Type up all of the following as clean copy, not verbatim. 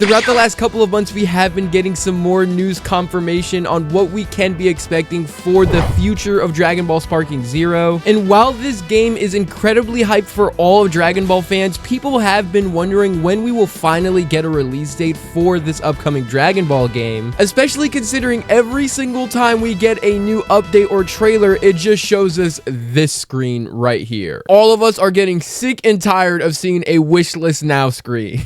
Throughout the last couple of months, we have been getting some more news confirmation on what we can be expecting for the future of Dragon Ball Sparking Zero. And while this game is incredibly hyped for all of Dragon Ball fans, people have been wondering when we will finally get a release date for this upcoming Dragon Ball game, especially considering every single time we get a new update or trailer, it just shows us this screen right here. All of us are getting sick and tired of seeing a wish list now screen.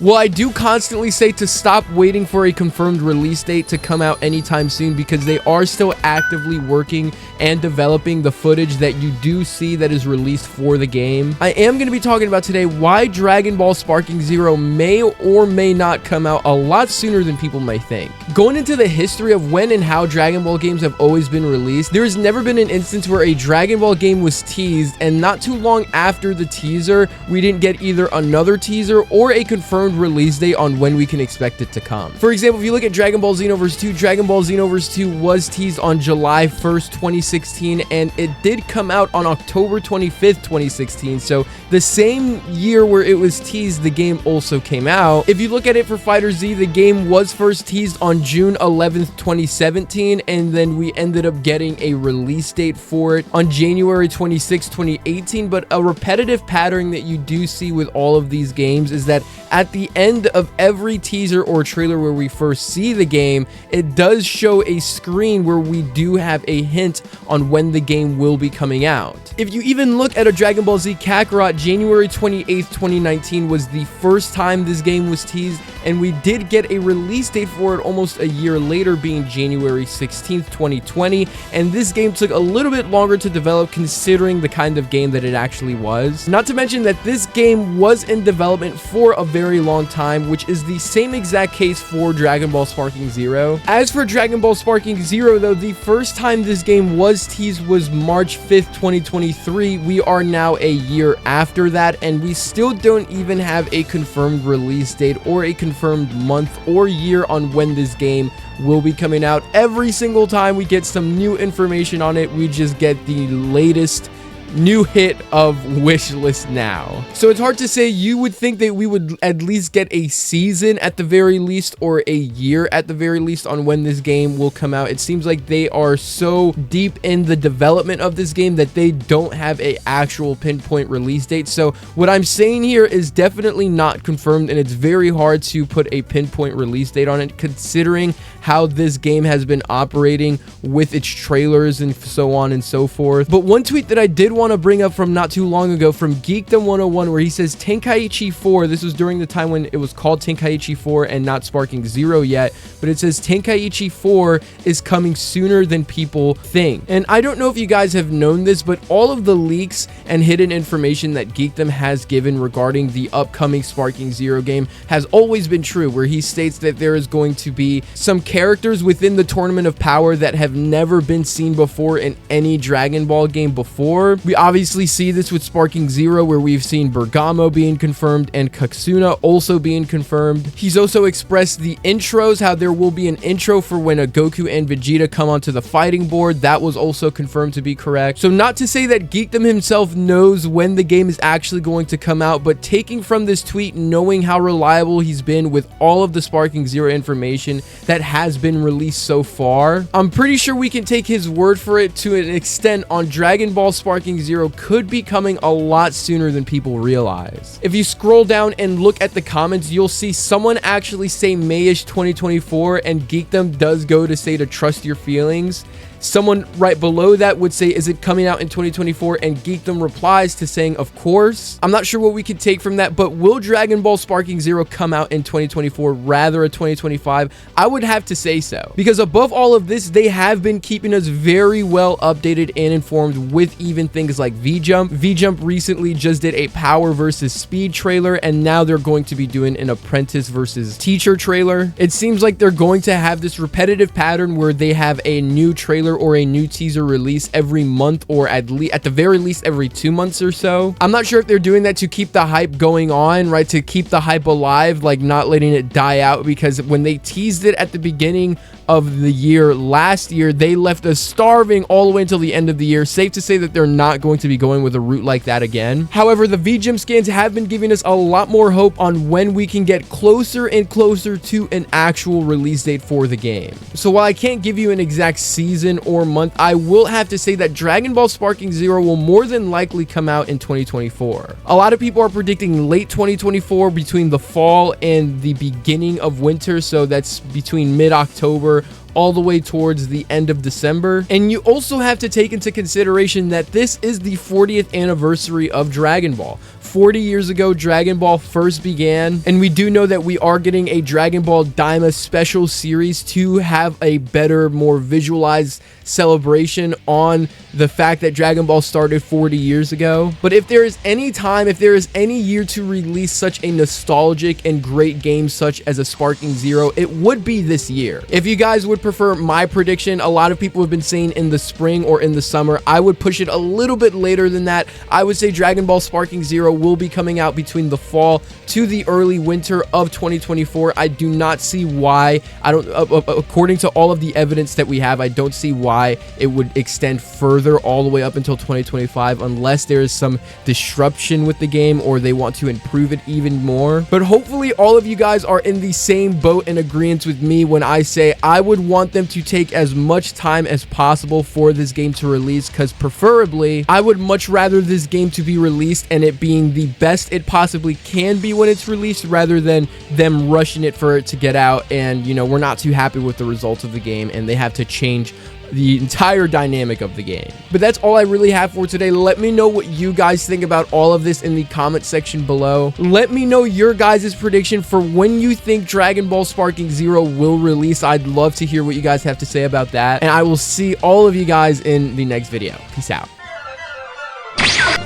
Well, I do constantly say to stop waiting for a confirmed release date to come out anytime soon, because they are still actively working and developing the footage that you do see that is released for the game. I am going to be talking about today why Dragon Ball Sparking Zero may or may not come out a lot sooner than people may think. Going into the history of when and how Dragon Ball games have always been released, there has never been an instance where a Dragon Ball game was teased and not too long after the teaser we didn't get either another teaser or a confirmed release date on when we can expect it to come. For example, if you look at Dragon Ball Xenoverse 2, Dragon Ball Xenoverse 2 was teased on July 1st, 2016, and it did come out on October 25th, 2016. So the same year where it was teased, the game also came out. If you look at it for Fighter Z, the game was first teased on June 11th, 2017, and then we ended up getting a release date for it on January 26th, 2018. But a repetitive pattern that you do see with all of these games is that at the end of every teaser or trailer where we first see the game, it does show a screen where we do have a hint on when the game will be coming out. If you even look at a Dragon Ball Z Kakarot, January 28th, 2019 was the first time this game was teased, and we did get a release date for it almost a year later, being January 16th, 2020, and this game took a little bit longer to develop considering the kind of game that it actually was. Not to mention that this game was in development for a very long time, which is the same exact case for Dragon Ball Sparking Zero. As for Dragon Ball Sparking Zero, though, the first time this game was teased was March 5th, 2023. We are now a year after that, and we still don't even have a confirmed release date or a confirmed month or year on when this game will be coming out. Every single time we get some new information on it, we just get the latest new hit of wish list now. So it's hard to say. You would think that we would at least get a season at the very least, or a year at the very least, on when this game will come out. It seems like they are so deep in the development of this game that they don't have a actual pinpoint release date. So what I'm saying here is definitely not confirmed, and it's very hard to put a pinpoint release date on it considering how this game has been operating with its trailers and so on and so forth. But one tweet that I did want to bring up from not too long ago from Geekdom 101, where he says Tenkaichi 4, this was during the time when it was called Tenkaichi 4 and not Sparking Zero yet, but it says Tenkaichi 4 is coming sooner than people think. And I don't know if you guys have known this, but all of the leaks and hidden information that Geekdom has given regarding the upcoming Sparking Zero game has always been true, where he states that there is going to be some characters within the Tournament of Power that have never been seen before in any Dragon Ball game before. We obviously see this with Sparking Zero, where we've seen Bergamo being confirmed and Katsuna also being confirmed. He's also expressed the intros, how there will be an intro for when a Goku and Vegeta come onto the fighting board. That was also confirmed to be correct. So not to say that Geekdom himself knows when the game is actually going to come out, but taking from this tweet, knowing how reliable he's been with all of the Sparking Zero information that has been released so far, I'm pretty sure we can take his word for it to an extent on Dragon Ball Sparking Zero could be coming a lot sooner than people realize. If you scroll down and look at the comments, you'll see someone actually say Mayish 2024, and Geekdom does go to say to trust your feelings. Someone right below that would say, is it coming out in 2024? And Geekdom replies to saying, of course. I'm not sure what we could take from that, but will Dragon Ball Sparking Zero come out in 2024 rather a 2025? I would have to say so, because above all of this, they have been keeping us very well updated and informed with even things like V-Jump. V-Jump recently just did a Power versus Speed trailer, and now they're going to be doing an Apprentice versus Teacher trailer. It seems like they're going to have this repetitive pattern where they have a new trailer or a new teaser release every month, or at the very least every 2 months or so. I'm not sure if they're doing that to keep the hype going on, right? To keep the hype alive, like not letting it die out, because when they teased it at the beginning of the year last year, they left us starving all the way until the end of the year. Safe to say that they're not going to be going with a route like that again. However, the VGem scans have been giving us a lot more hope on when we can get closer and closer to an actual release date for the game. So while I can't give you an exact season or month, I will have to say that Dragon Ball Sparking Zero will more than likely come out in 2024. A lot of people are predicting late 2024, between the fall and the beginning of winter, so that's between mid-October all the way towards the end of December. And you also have to take into consideration that this is the 40th anniversary of Dragon Ball. 40 years ago, Dragon Ball first began, and we do know that we are getting a Dragon Ball Daima special series to have a better, more visualized celebration on the fact that Dragon Ball started 40 years ago. But if there is any time, if there is any year to release such a nostalgic and great game such as a Sparking Zero, it would be this year. If you guys would prefer my prediction, a lot of people have been saying in the spring or in the summer. I would push it a little bit later than that. I would say Dragon Ball Sparking Zero will be coming out between the fall to the early winter of 2024. I do not see why. According to all of the evidence that we have, I don't see why it would extend further all the way up until 2025 unless there is some disruption with the game or they want to improve it even more. But hopefully all of you guys are in the same boat and agreement with me when I say I would want them to take as much time as possible for this game to release, because preferably I would much rather this game to be released and it being the best it possibly can be when it's released, rather than them rushing it for it to get out and, you know, we're not too happy with the results of the game and they have to change the entire dynamic of the game. But that's all I really have for today. Let me know what you guys think about all of this in the comment section below. Let me know your guys' prediction for when you think Dragon Ball Sparking Zero will release. I'd love to hear what you guys have to say about that, and I will see all of you guys in the next video. Peace out.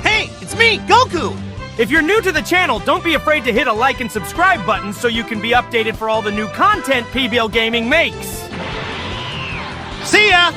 Hey, it's me, Goku! If you're new to the channel, don't be afraid to hit a like and subscribe button so you can be updated for all the new content PBL Gaming makes. See ya!